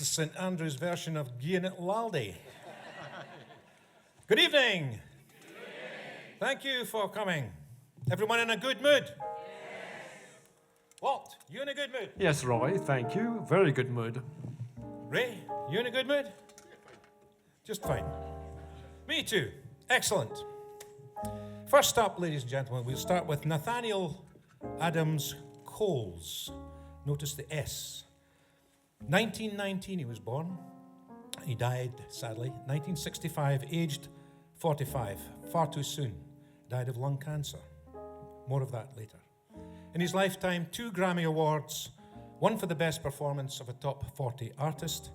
the St Andrew's version of Gian it Laldi. Good evening. Thank you for coming. Everyone in a good mood? Yes. Walt, you in a good mood? Yes, Roy, thank you. Very good mood. Ray, you in a good mood? Just fine. Me too. Excellent. First up, ladies and gentlemen, we'll start with Nathaniel Adams Coles. Notice the S. 1919 he was born. He died, sadly, 1965, aged 45, far too soon. Died of lung cancer. More of that later. In his lifetime, 2 Grammy Awards, one for the best performance of a top 40 artist,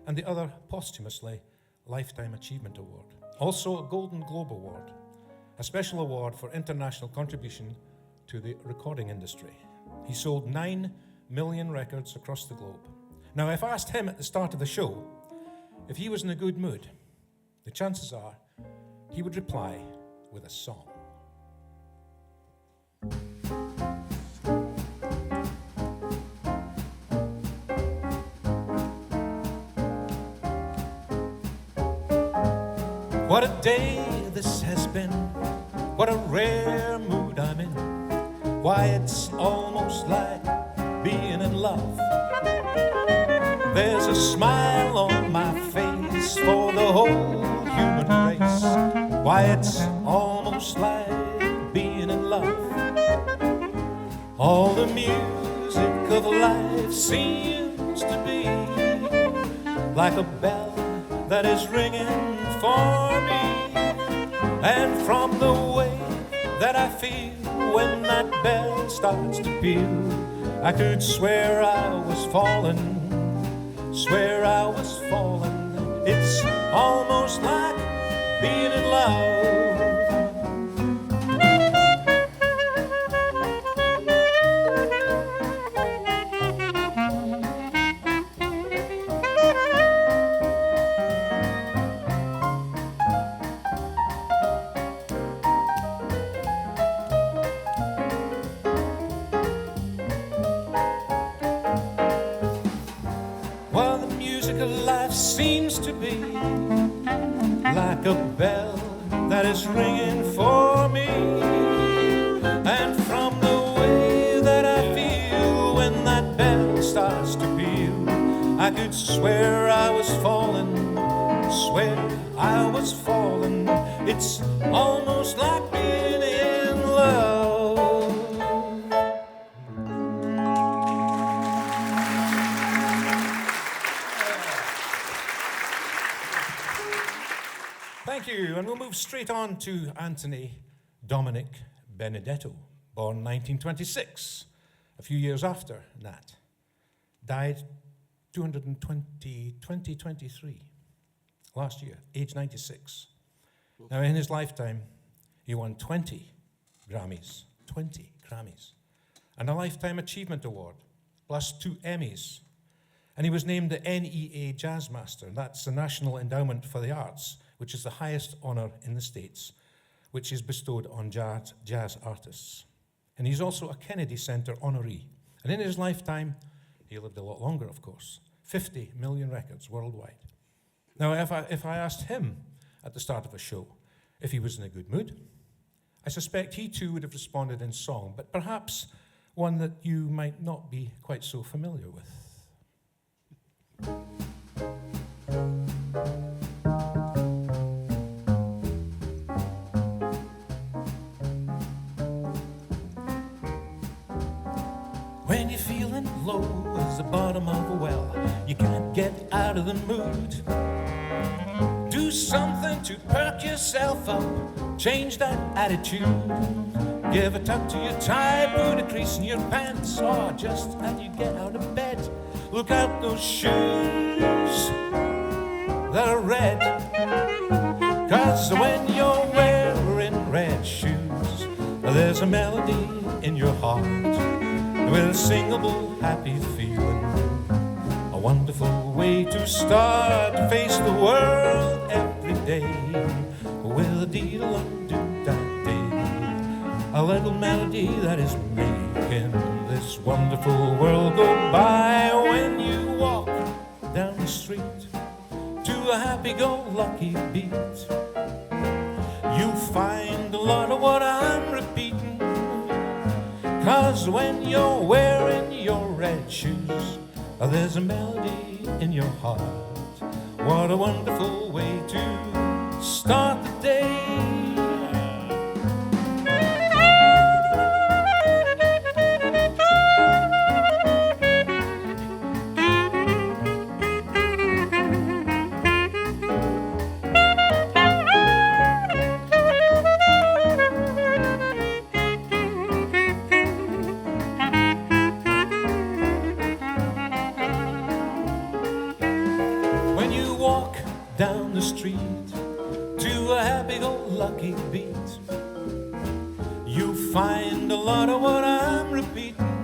and the other posthumously Lifetime Achievement Award. Also a Golden Globe Award, a special award for international contribution to the recording industry. He sold 9 million records across the globe. Now, if I asked him at the start of the show if he was in a good mood, the chances are he would reply with a song. What a day this has been, what a rare mood I'm in. Why, it's almost like being in love. There's a smile on my face for the whole human race. Why, it's almost like being in love. All the music of life seems to be like a bell that is ringing for me. And from the way that I feel when that bell starts to peal, I could swear I was falling. Swear I was falling. It's almost like being in love. Seems to be like a bell that is ringing for me. And from the way that I feel when that bell starts to peal, I could swear I was falling, swear I was falling. It's almost like being in love. Thank you, and we'll move straight on to Anthony Dominic Benedetto, born 1926, a few years after Nat. Died 2023, last year, age 96. Now, in his lifetime, he won 20 Grammys, and a Lifetime Achievement Award, plus 2 Emmys. And he was named the NEA Jazz Master. That's the National Endowment for the Arts, which is the highest honor in the States, which is bestowed on jazz artists. And he's also a Kennedy Center honoree. And in his lifetime, he lived a lot longer, of course, 50 million records worldwide. Now, if I asked him at the start of a show if he was in a good mood, I suspect he too would have responded in song, but perhaps one that you might not be quite so familiar with. When you're feeling low as the bottom of a well, you can't get out of the mood. Do something to perk yourself up, change that attitude. Give a tuck to your tie, put a crease in your pants, or just as you get out of bed, look out those shoes that are red. 'Cause when you're wearing red shoes, there's a melody in your heart with a singable, happy feeling. A wonderful way to start to face the world every day with a dee-da-dum-doo-da-dee. A little melody that is making this wonderful world go by. When you walk down the street to a happy-go-lucky beat, you'll find a lot of what I'm repeating. 'Cause when you're wearing your red shoes, there's a melody in your heart. What a wonderful way to start the day. Down the street to a happy-go-lucky beat, you find a lot of what I'm repeating.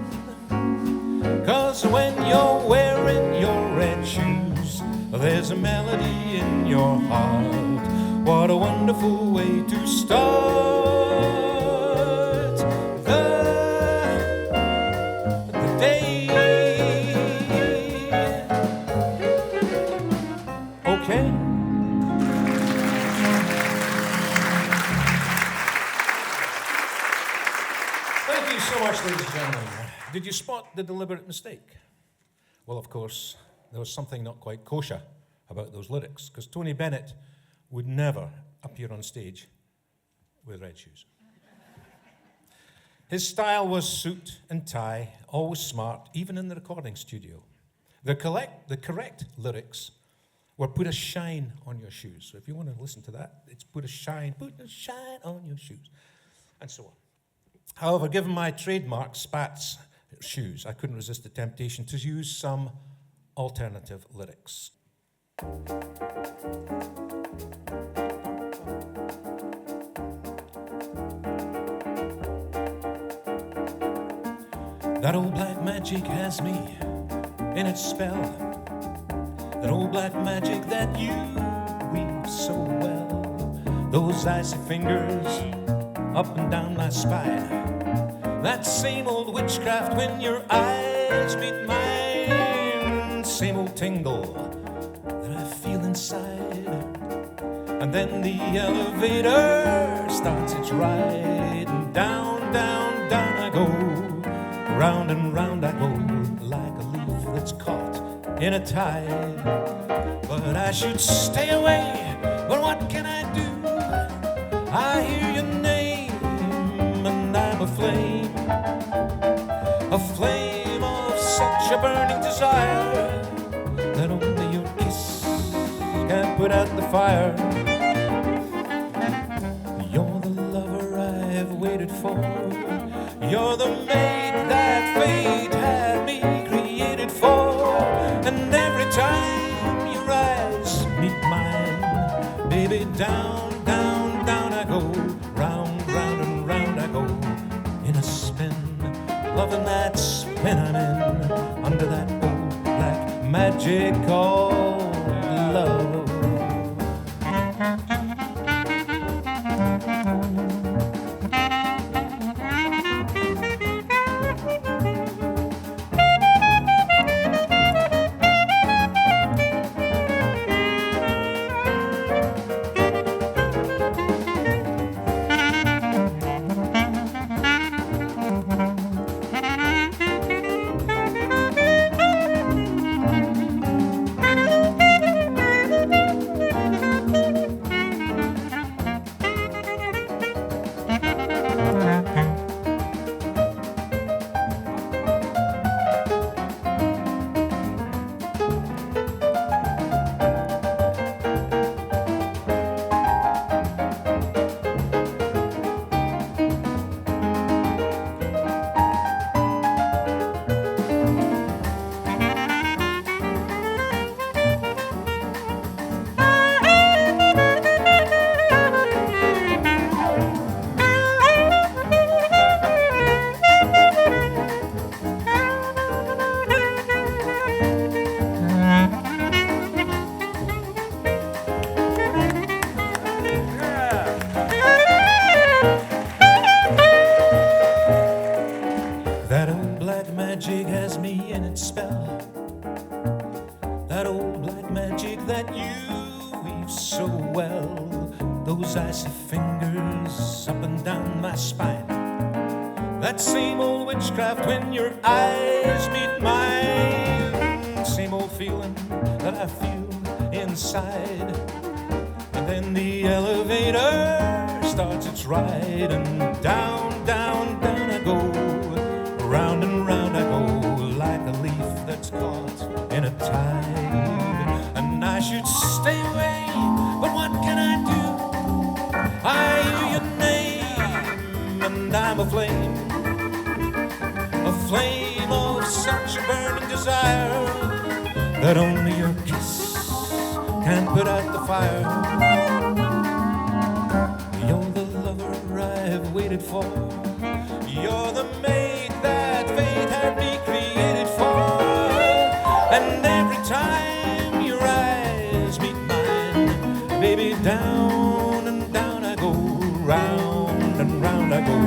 'Cause when you're wearing your red shoes, there's a melody in your heart. What a wonderful way to start the day. Okay. Thank you so much, ladies and gentlemen. Did you spot the deliberate mistake? Well, of course, there was something not quite kosher about those lyrics, because Tony Bennett would never appear on stage with red shoes. His style was suit and tie, always smart, even in the recording studio. The correct lyrics were put a shine on your shoes. So if you want to listen to that, it's put a shine on your shoes, and so on. However, given my trademark Spats shoes, I couldn't resist the temptation to use some alternative lyrics. That old black magic has me in its spell. That old black magic that you weave so well. Those icy fingers up and down my spine. That same old witchcraft when your eyes meet mine. Same old tingle that I feel inside. And then the elevator starts its ride. And down, down, down I go. Round and round I go. Like a leaf that's caught in a tide. But I should stay away. But what can I do? I hear your name and I'm a flame of such a burning desire that only your kiss can put out the fire. You're the lover I've waited for. You're the mate that fate had me created for. And every time your eyes meet mine, baby, down, down, down I go. Round, round and round I go in a spin. Loving that spin I'm in under that old black magic called love. those icy fingers up and down my spine. That same old witchcraft when your eyes meet mine. Same old feeling that I feel inside. And then the elevator starts its ride, and down, down, down I go. Round and round I go, like a leaf that's caught in a tide. And I should stay away, but what can I do? I hear your name, and I'm aflame. A flame of such a burning desire that only your kiss can put out the fire. You're the lover I've waited for. You're the mate that fate had me created for. And every time your eyes meet mine, baby, down and down I go, round and round I go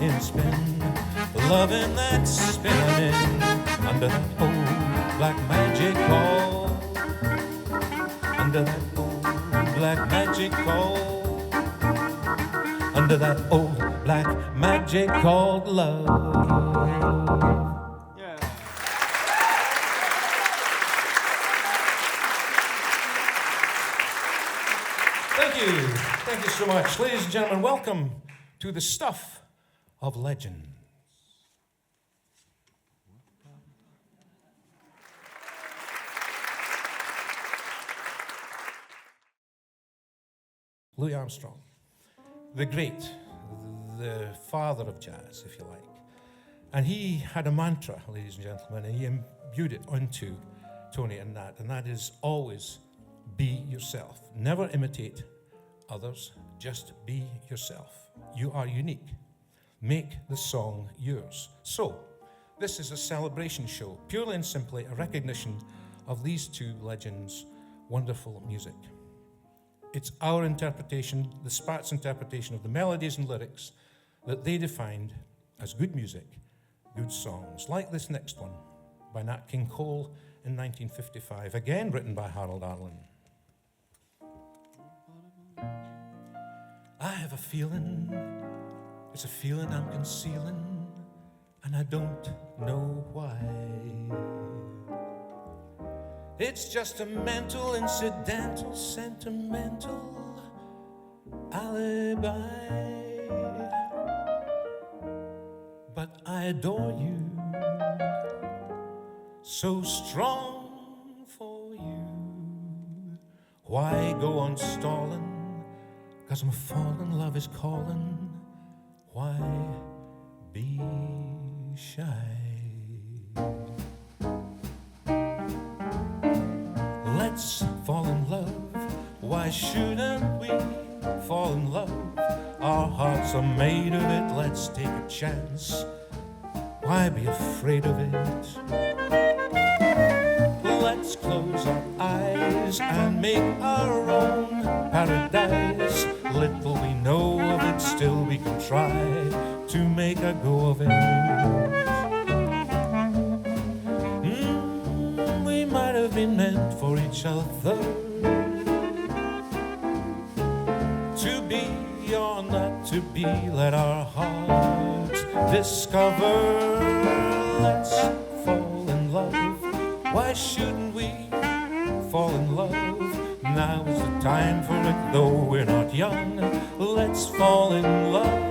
in a spin. Loving that spin I'm in, under that old black magic call. Under that old black magic call. Under that old black magic called love. Yeah. Thank you. Thank you so much. Ladies and gentlemen, welcome to the stuff of legend. Louis Armstrong, the great, the father of jazz, if you like. And he had a mantra, ladies and gentlemen, and he imbued it onto Tony and that is always be yourself. Never imitate others, just be yourself. You are unique. Make the song yours. So, this is a celebration show, purely and simply a recognition of these two legends' wonderful music. It's our interpretation, the Spats' interpretation of the melodies and lyrics that they defined as good music, good songs, like this next one by Nat King Cole in 1955, again written by Harold Arlen. I have a feeling, it's a feeling I'm concealing, and I don't know why. It's just a mental, incidental, sentimental alibi. But I adore you, so strong for you. Why go on stalling? 'Cause I'm falling, love is calling. Why be shy? Let's fall in love. Why shouldn't we fall in love? Our hearts are made of it. Let's take a chance. Why be afraid of it? Let's close our eyes and make our own paradise. Little we know of it, still we can try to make a go of it. We might have been meant for each other, to be or not to be. Let our hearts discover. Let's fall in love. Why shouldn't we fall in love? Now is the time for it, though we're not young. Let's fall in love.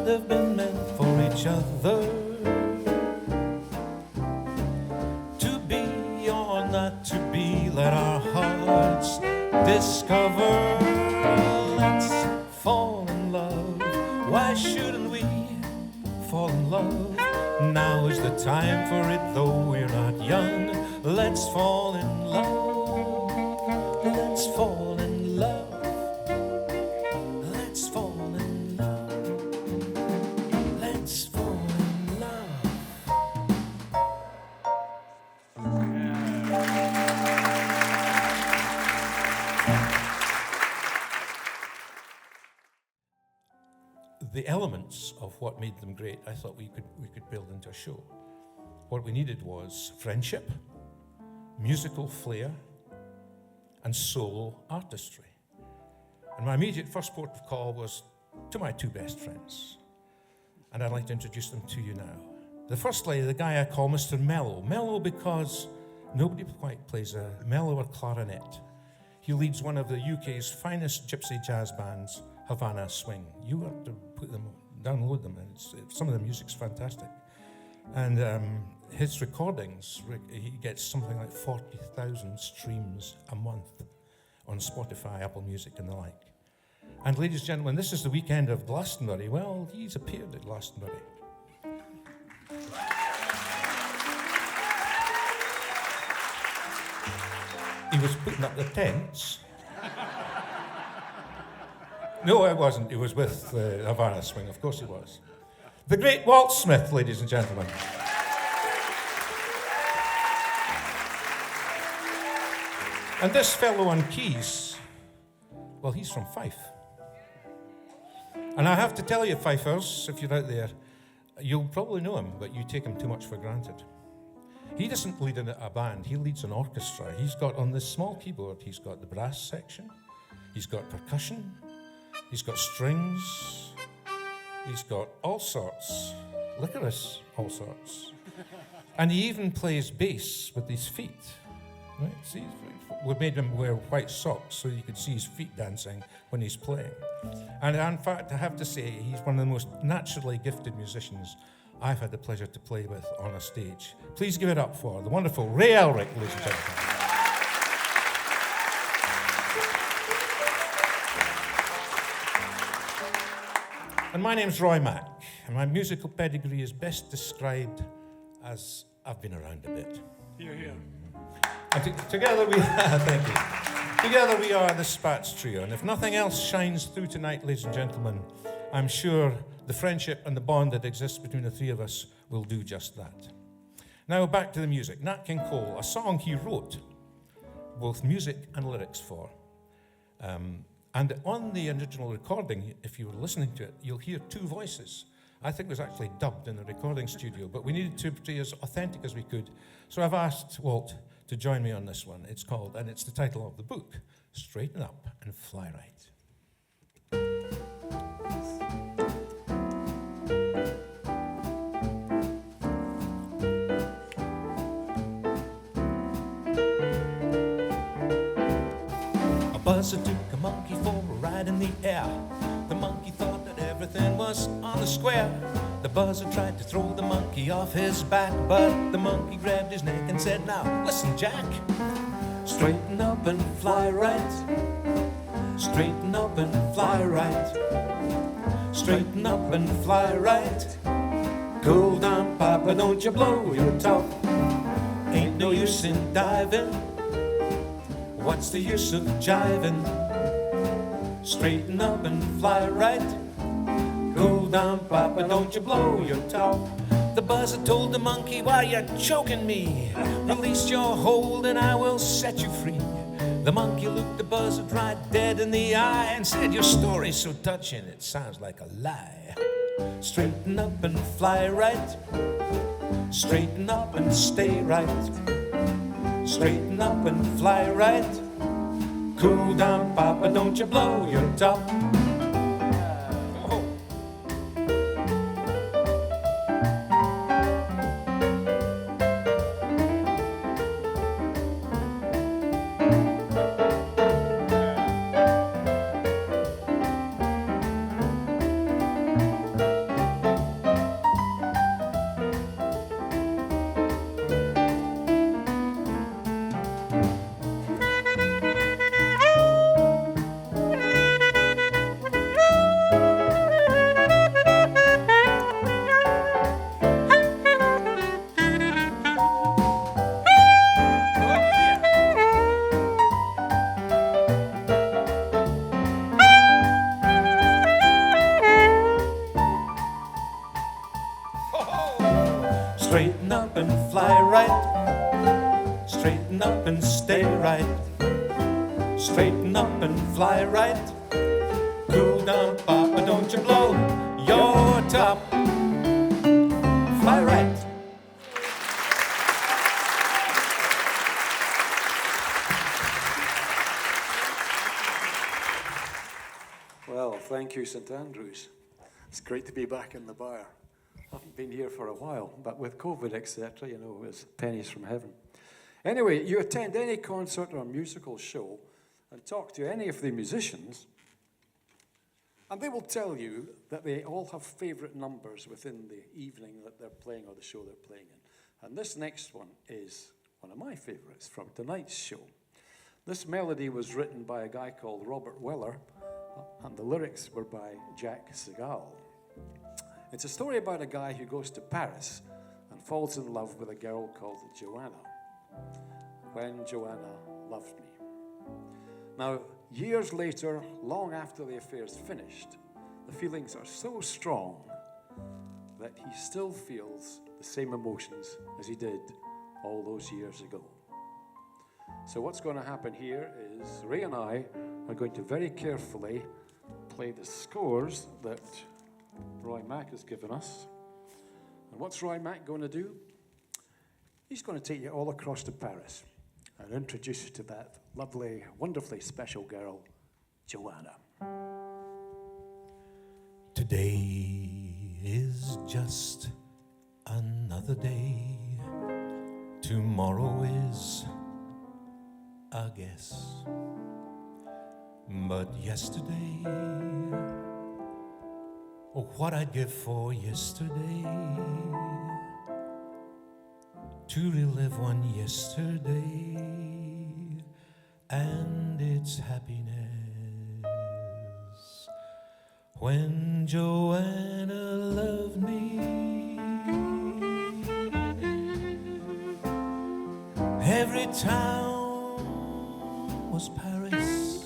Have been meant for each other, to be or not to be. Let our hearts discover. Let's fall in love. Why shouldn't we fall in love? Now is the time for it, though we're not young. Let's fall in love. Let's fall in love. the elements of what made them great, I thought we could build into a show. What we needed was friendship, musical flair, and solo artistry. And my immediate first port of call was to my two best friends. And I'd like to introduce them to you now. The first lady, the guy I call Mr. Mello. Mello because nobody quite plays a mellower clarinet. He leads one of the UK's finest gypsy jazz bands, Havana Swing. You have to download them, and some of the music's fantastic. And his recordings, he gets something like 40,000 streams a month on Spotify, Apple Music, and the like. And ladies and gentlemen, this is the weekend of Glastonbury. Well, he's appeared at Glastonbury. He was putting up the tents. No, I wasn't. He was with Havana Swing. Of course he was. The great Walt Smith, ladies and gentlemen. And this fellow on keys, well, he's from Fife. And I have to tell you, Fifers, if you're out there, you'll probably know him, but you take him too much for granted. He doesn't lead a band, he leads an orchestra. He's got on this small keyboard, he's got the brass section, he's got percussion, he's got strings, he's got all sorts, licorice, all sorts. And he even plays bass with his feet. Right? See, we made him wear white socks so you could see his feet dancing when he's playing. And in fact, I have to say, he's one of the most naturally gifted musicians I've had the pleasure to play with on a stage. Please give it up for the wonderful Ray Elric, ladies and gentlemen. And my name's Roy Mack, and my musical pedigree is best described as I've been around a bit. Here, here. And together we thank you. Together we are the Spats Trio, and if nothing else shines through tonight, ladies and gentlemen, I'm sure the friendship and the bond that exists between the three of us will do just that. Now back to the music. Nat King Cole, a song he wrote both music and lyrics for. And on the original recording, if you were listening to it, you'll hear two voices. I think it was actually dubbed in the recording studio, but we needed to be as authentic as we could. So I've asked Walt to join me on this one. It's called, and it's the title of the book, Straighten Up and Fly Right. A buzzer took a monkey for a ride in the air. The monkey thought that everything was on the square. The buzzer tried to throw the monkey off his back, but the monkey grabbed his neck and said, "Now, listen, Jack. Straighten up and fly right. Straighten up and fly right. Straighten up and fly right. Cool down, Papa, don't you blow your top. Ain't no use in diving. What's the use of jiving? Straighten up and fly right. Cool down, Papa, don't you blow your top." The buzzer told the monkey, "Why you choking me? Release your hold and I will set you free." The monkey looked the buzzard right dead in the eye and said, "Your story's so touching, it sounds like a lie. Straighten up and fly right. Straighten up and stay right. Straighten up and fly right. Cool down, Papa, don't you blow your top." Straighten up and fly right. Straighten up and stay right. Straighten up and fly right. Cool down, Papa, don't you blow Go top, fly right. Well, thank you, St Andrews. It's great to be back in the Byre. I haven't been here for a while, but with COVID, etc., you know, it's pennies from heaven. Anyway, you attend any concert or musical show and talk to any of the musicians, and they will tell you that they all have favourite numbers within the evening that they're playing or the show they're playing in. And this next one is one of my favourites from tonight's show. This melody was written by a guy called Robert Weller, and the lyrics were by Jack Segal. It's a story about a guy who goes to Paris and falls in love with a girl called Joanna. When Joanna loved me. Now, years later, long after the affair's finished, the feelings are so strong that he still feels the same emotions as he did all those years ago. So what's going to happen here is Ray and I are going to very carefully play the scores that Roy Mack has given us. And what's Roy Mack going to do? He's going to take you all across to Paris and introduce you to that lovely, wonderfully special girl, Joanna. Today is just another day. Tomorrow is a guess. But yesterday, oh, what I'd give for yesterday, to relive one yesterday and its happiness. When Joanna loved me, every town was Paris,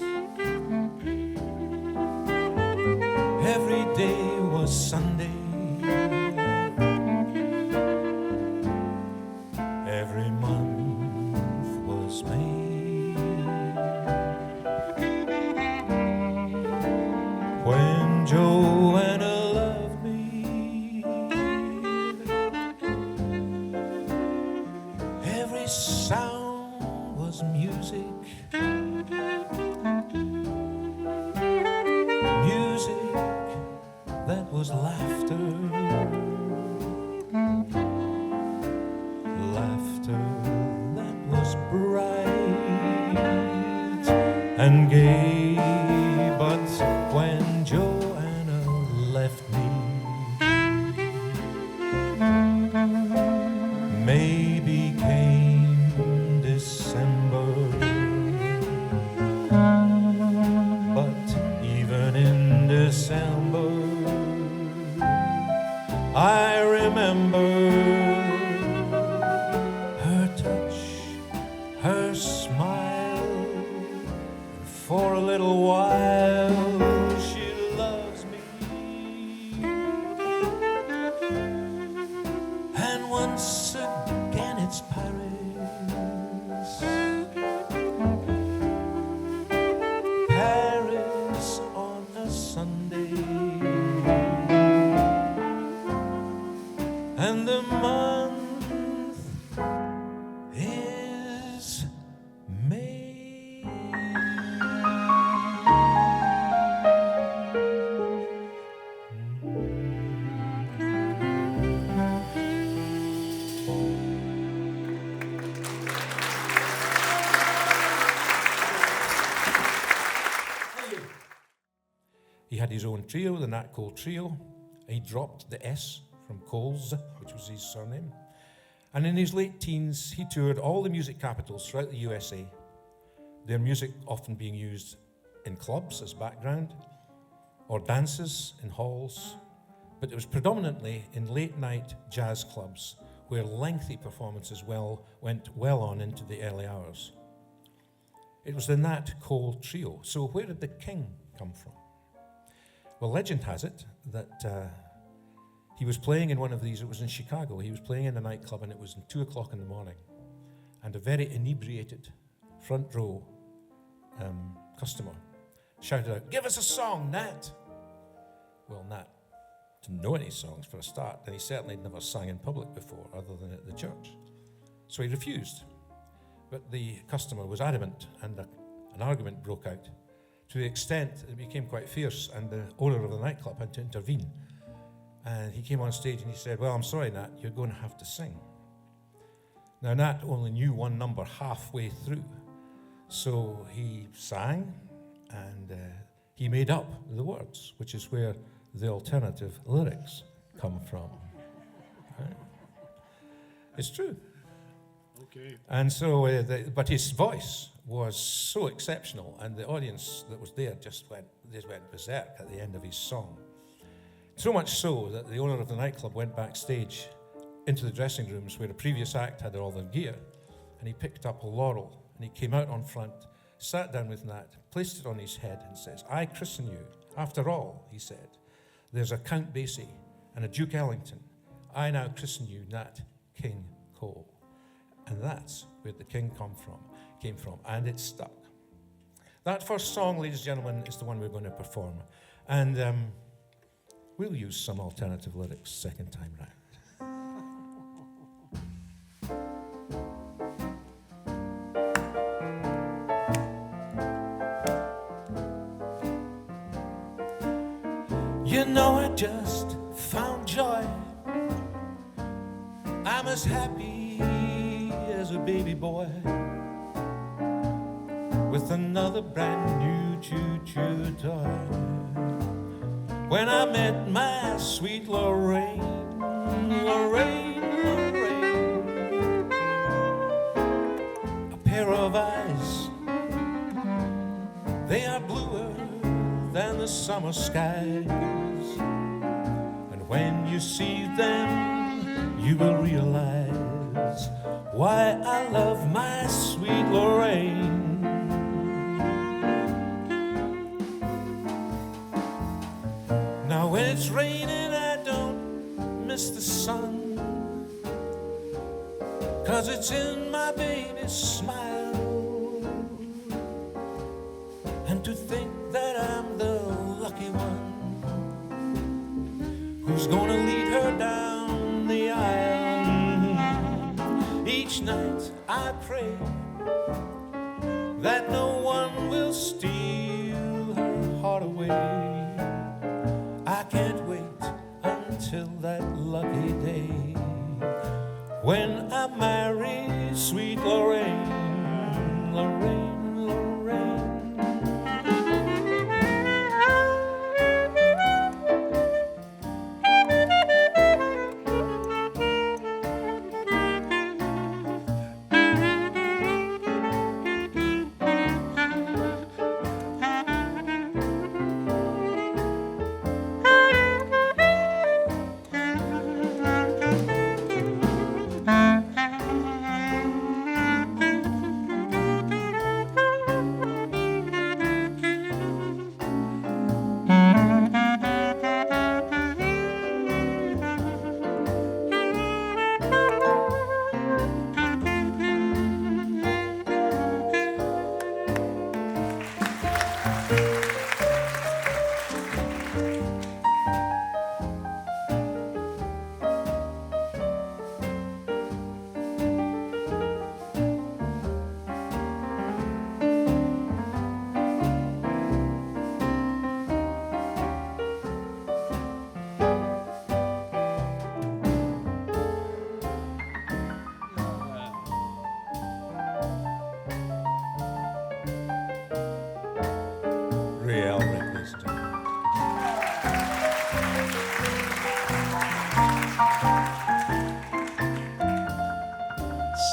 every day was Sunday, every month was May. When Joanna loved me, every sound was music, music that was laughter, laughter that was bright and gay. But when Joanna left me, maybe came December, but even in December, I remember her touch, her smile, and for a little while she loves me. And once again it's Paris, Paris on a Sunday, and the month is May. He had his own trio, the Nat Cole Trio. He dropped the S from Coles, which was his surname. And in his late teens, he toured all the music capitals throughout the USA, their music often being used in clubs as background, or dances in halls, but it was predominantly in late-night jazz clubs, where lengthy performances went well on into the early hours. It was the Nat Cole Trio. So where did the king come from? Well, legend has it that he was playing in one of these. It was in Chicago. He was playing in a nightclub, and it was 2 o'clock in the morning. And a very inebriated front row customer shouted out, "Give us a song, Nat." Well, Nat didn't know any songs for a start, and he certainly had never sang in public before, other than at the church. So he refused. But the customer was adamant, and an argument broke out to the extent that it became quite fierce, and the owner of the nightclub had to intervene. And he came on stage and he said, "Well, I'm sorry, Nat, you're going to have to sing." Now, Nat only knew one number halfway through, so he sang, and he made up the words, which is where the alternative lyrics come from. Right? It's true. Okay. And so, but his voice was so exceptional, and the audience that was there just went berserk at the end of his song. So much so that the owner of the nightclub went backstage into the dressing rooms where the previous act had all their gear, and he picked up a laurel, and he came out on front, sat down with Nat, placed it on his head, and says, "I christen you. After all," he said, "there's a Count Basie and a Duke Ellington. I now christen you Nat King Cole." And that's where the king came from, and it stuck. That first song, ladies and gentlemen, is the one we're going to perform. And we'll use some alternative lyrics second time round. You know, I just found joy. I'm as happy as a baby boy with another brand new choo-choo toy. When I met my sweet Lorraine, Lorraine, Lorraine, a pair of eyes, they are bluer than the summer skies. And when you see them, you will realize why I love my sweet Lorraine. Now when it's raining, I don't miss the sun, 'cause it's in my baby's smile. And to think that I'm the lucky one who's gonna lead her down the aisle. Each night I pray that no one will steal her heart away. I can't wait until that lucky day when I marry sweet Lorraine, Lorraine, Lorraine.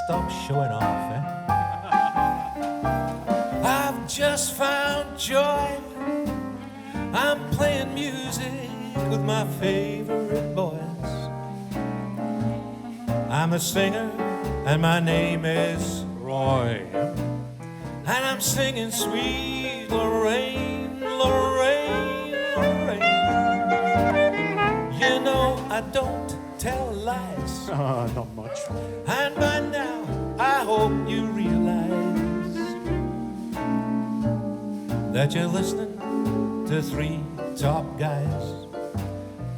Stop showing off, eh? I've just found joy. I'm playing music with my favorite boys. I'm a singer and my name is Roy. And I'm singing sweet Lorraine, Lorraine, Lorraine. You know I don't tell lies. Not much. And by now, I hope you realize that you're listening to three top guys.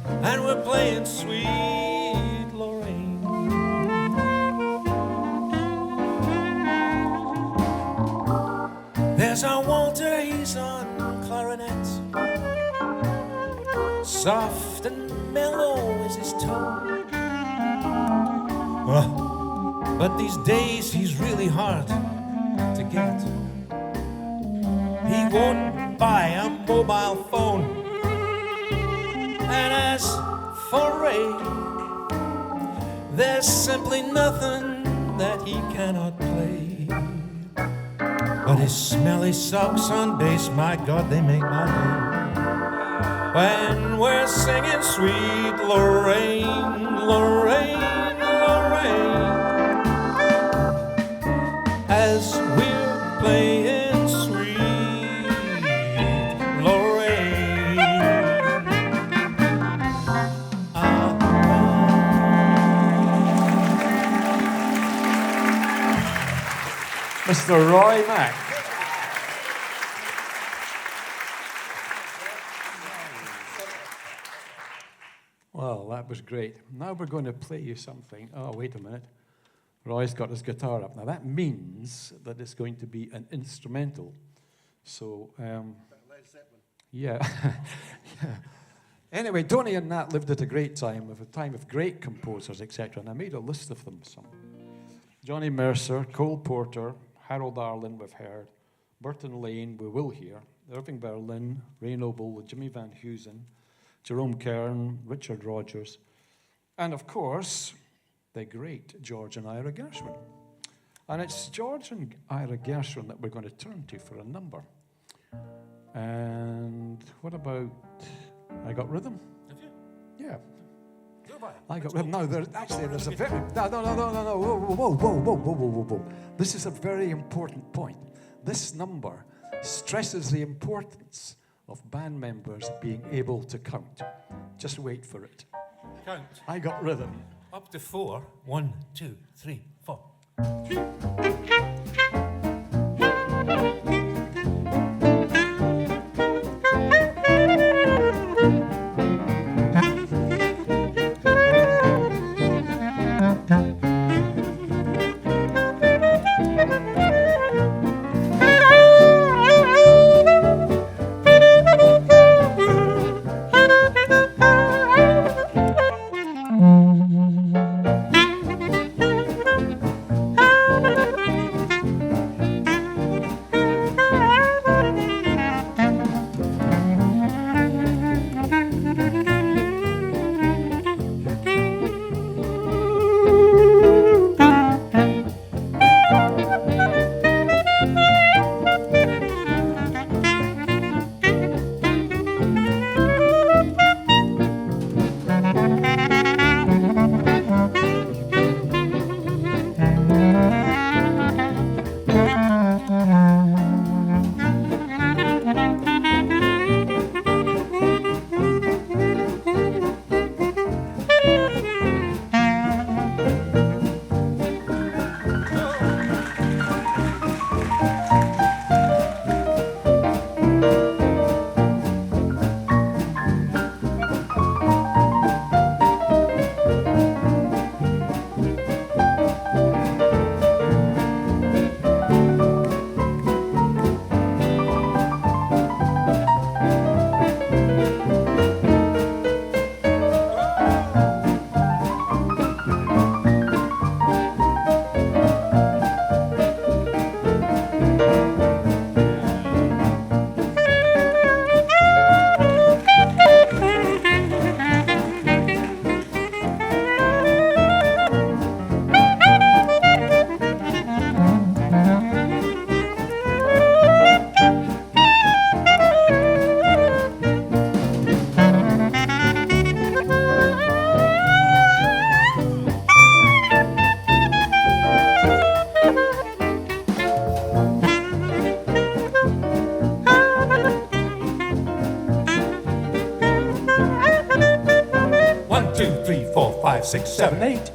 and we're playing Sweet Lorraine. There's our Walter, he's on clarinet, soft and mellow is his tone. But these days he's really hard to get. He won't buy a mobile phone. And as for Ray, there's simply nothing that he cannot play. But his smelly socks on bass, my God, they make my day. When we're singing Sweet Lorraine, Lorraine, Lorraine, as we're playing Sweet Lorraine. Mr. Roy Mack. Well, that was great. Now we're going to play you something. Oh, wait a minute. Roy's got his guitar up. Now that means that it's going to be an instrumental. So, yeah. Yeah. Anyway, Tony and Nat lived at a great time, of a time of great composers, etc. And I made a list of them. Some Johnny Mercer, Cole Porter, Harold Arlen, we've heard, Burton Lane, we will hear, Irving Berlin, Ray Noble, Jimmy Van Heusen, Jerome Kern, Richard Rogers, and of course, the great George and Ira Gershwin. And it's George and Ira Gershwin that we're going to turn to for a number. And what about I Got Rhythm? Have you? Yeah. Goodbye. I got rhythm. No, there's a very no. Whoa. This is a very important point. This number stresses the importance of band members being able to count. Just wait for it. Count. I Got Rhythm. Up to 4. 1, 2, 3, 4. Two, three, four, five, six, seven, eight.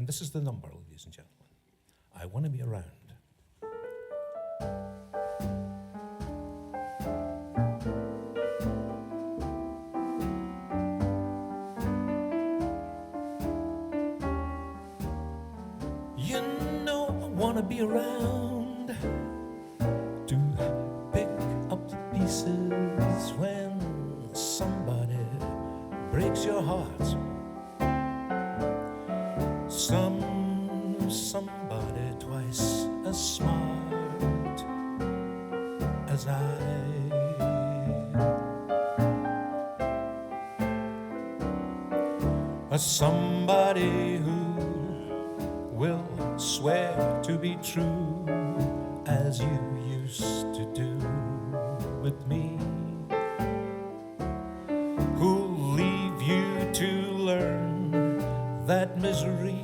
And this is the number, ladies and gentlemen. I want to be around. You know I want to be around to pick up the pieces when somebody breaks your heart. Somebody twice as smart as I. Somebody who will swear to be true as you used to do with me, who'll leave you to learn that misery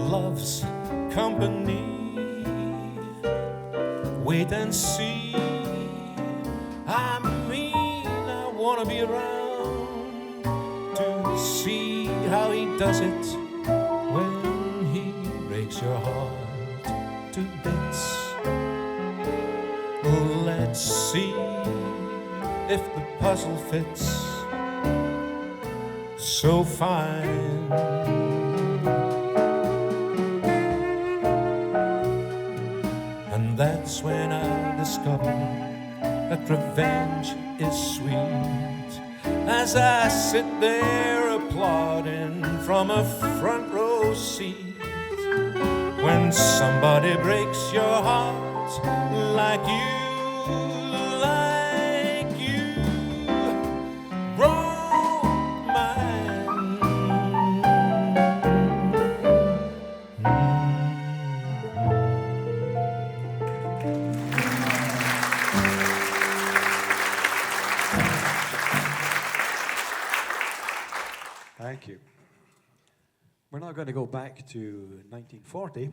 loves company. Wait and see. I mean, I want to be around to see how he does it when he breaks your heart to bits. Let's see if the puzzle fits so fine. And that's when I discovered that revenge is sweet. As I sit there applauding from a front row seat, when somebody breaks your heart like you, broke mine. Thank you. We're now going to go back to 1940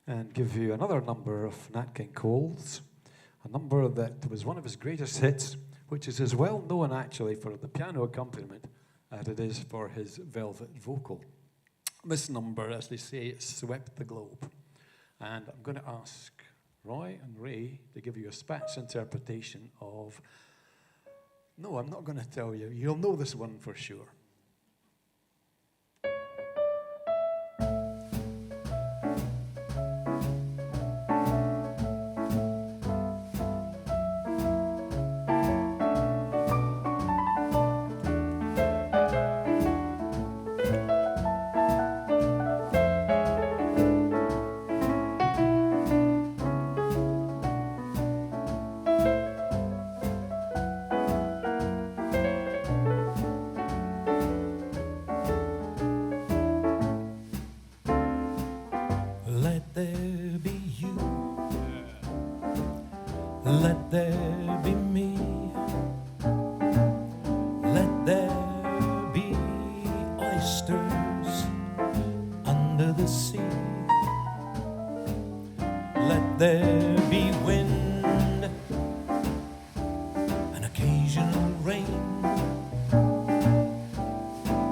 and give you another number of Nat King Cole's, a number that was one of his greatest hits, which is as well known actually for the piano accompaniment as it is for his velvet vocal. This number, as they say, swept the globe. And I'm going to ask Roy and Ray to give you a Spatz interpretation of... No, I'm not going to tell you. You'll know this one for sure. Let there be you, let there be me, let there be oysters under the sea, let there be wind, an occasional rain,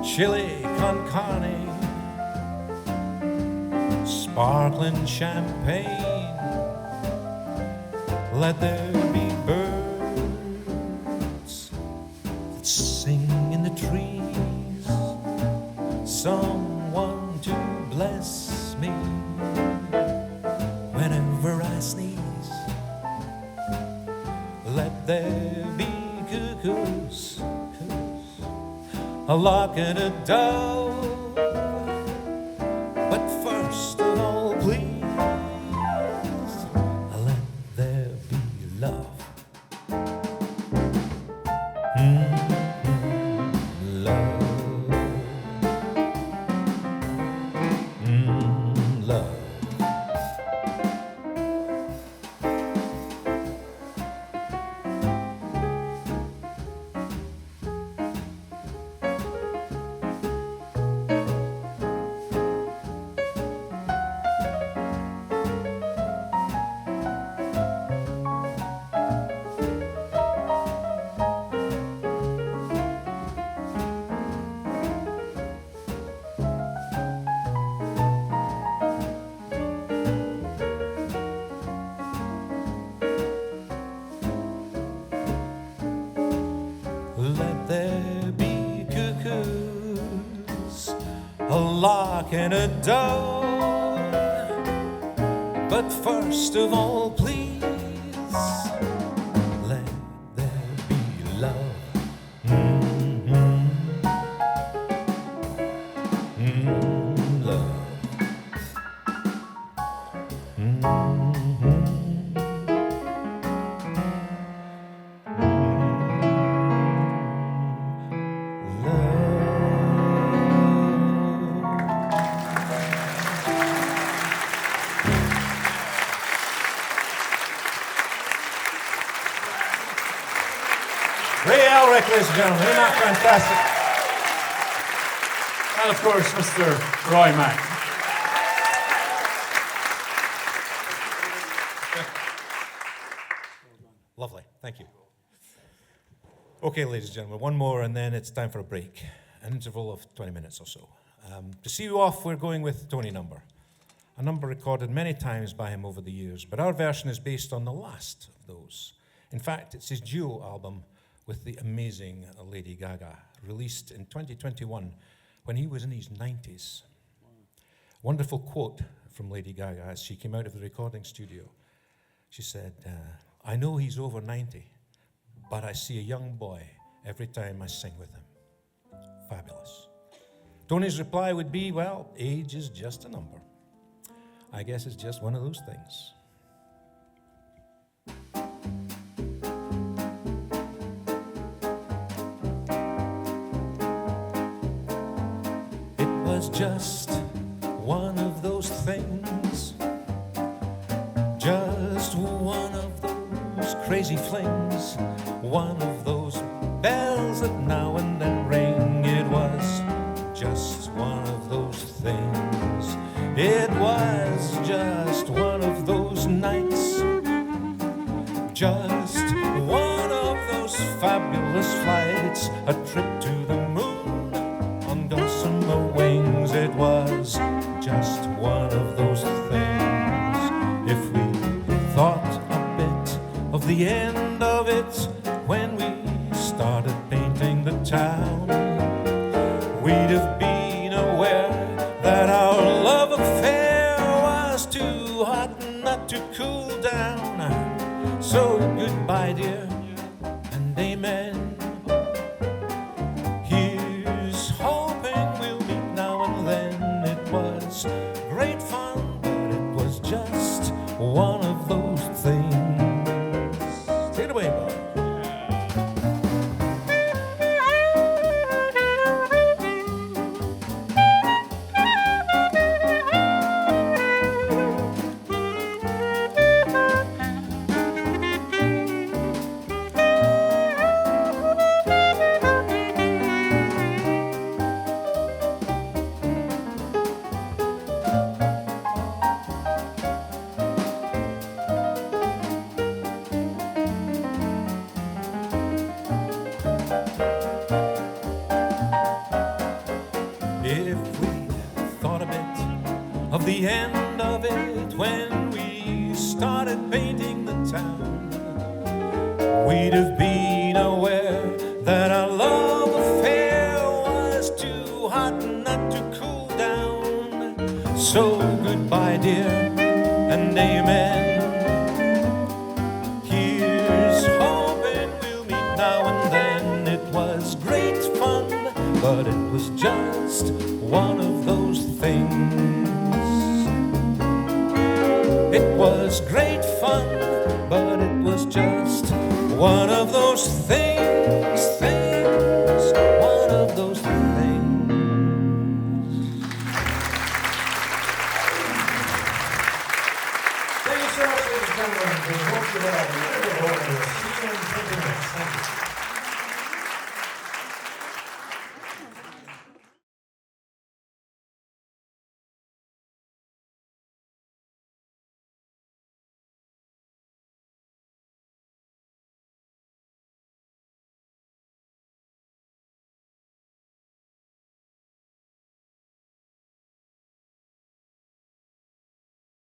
chili con carne, sparkling champagne. Let there be birds that sing in the trees, someone to bless me whenever I sneeze. Let there be cuckoos, a lark and a dove, but first of all, please, let there be love. Love. Love. a lark and a dove. But first of all, please, let there be love. Love. Ray Elric, ladies and gentlemen, isn't that fantastic? And of course, Mr. Roy Mack. Lovely, thank you. Okay, ladies and gentlemen, one more and then it's time for a break. An interval of 20 minutes or so. To see you off, we're going with Tony number. A number recorded many times by him over the years, but our version is based on the last of those. In fact, it's his duo album with the amazing Lady Gaga, released in 2021 when he was in his 90s. Wonderful quote from Lady Gaga as she came out of the recording studio. She said, I know he's over 90, but I see a young boy every time I sing with him. Fabulous. Tony's reply would be, well, age is just a number. I guess it's just one of those things. It was just one of those things, just one of those crazy flings, one of those bells that now and then ring. It was just one of those things. It was just one of those nights, just one of those fabulous flights, a trip to the moon on gossamer wings. It was just one of those things. If we thought a bit of the end of it when we started painting the town, we'd have been aware that our love affair was too hot not to cool down. So goodbye, dear, and amen. Here's hoping we'll meet now and then. It was great fun, but it was just one of those things. Take it away, boy. If we thought a bit of the end of it when we started painting the town, we'd have been aware that our love affair was too hot not to cool down. So goodbye, dear, and amen. Here's hoping we'll meet now and then. It was great fun, but it was just one of those things. It was great fun, but it was just one of those things, one of those things. Thank you so much, ladies and gentlemen. We hope you all. See you in 20 minutes. Thank you.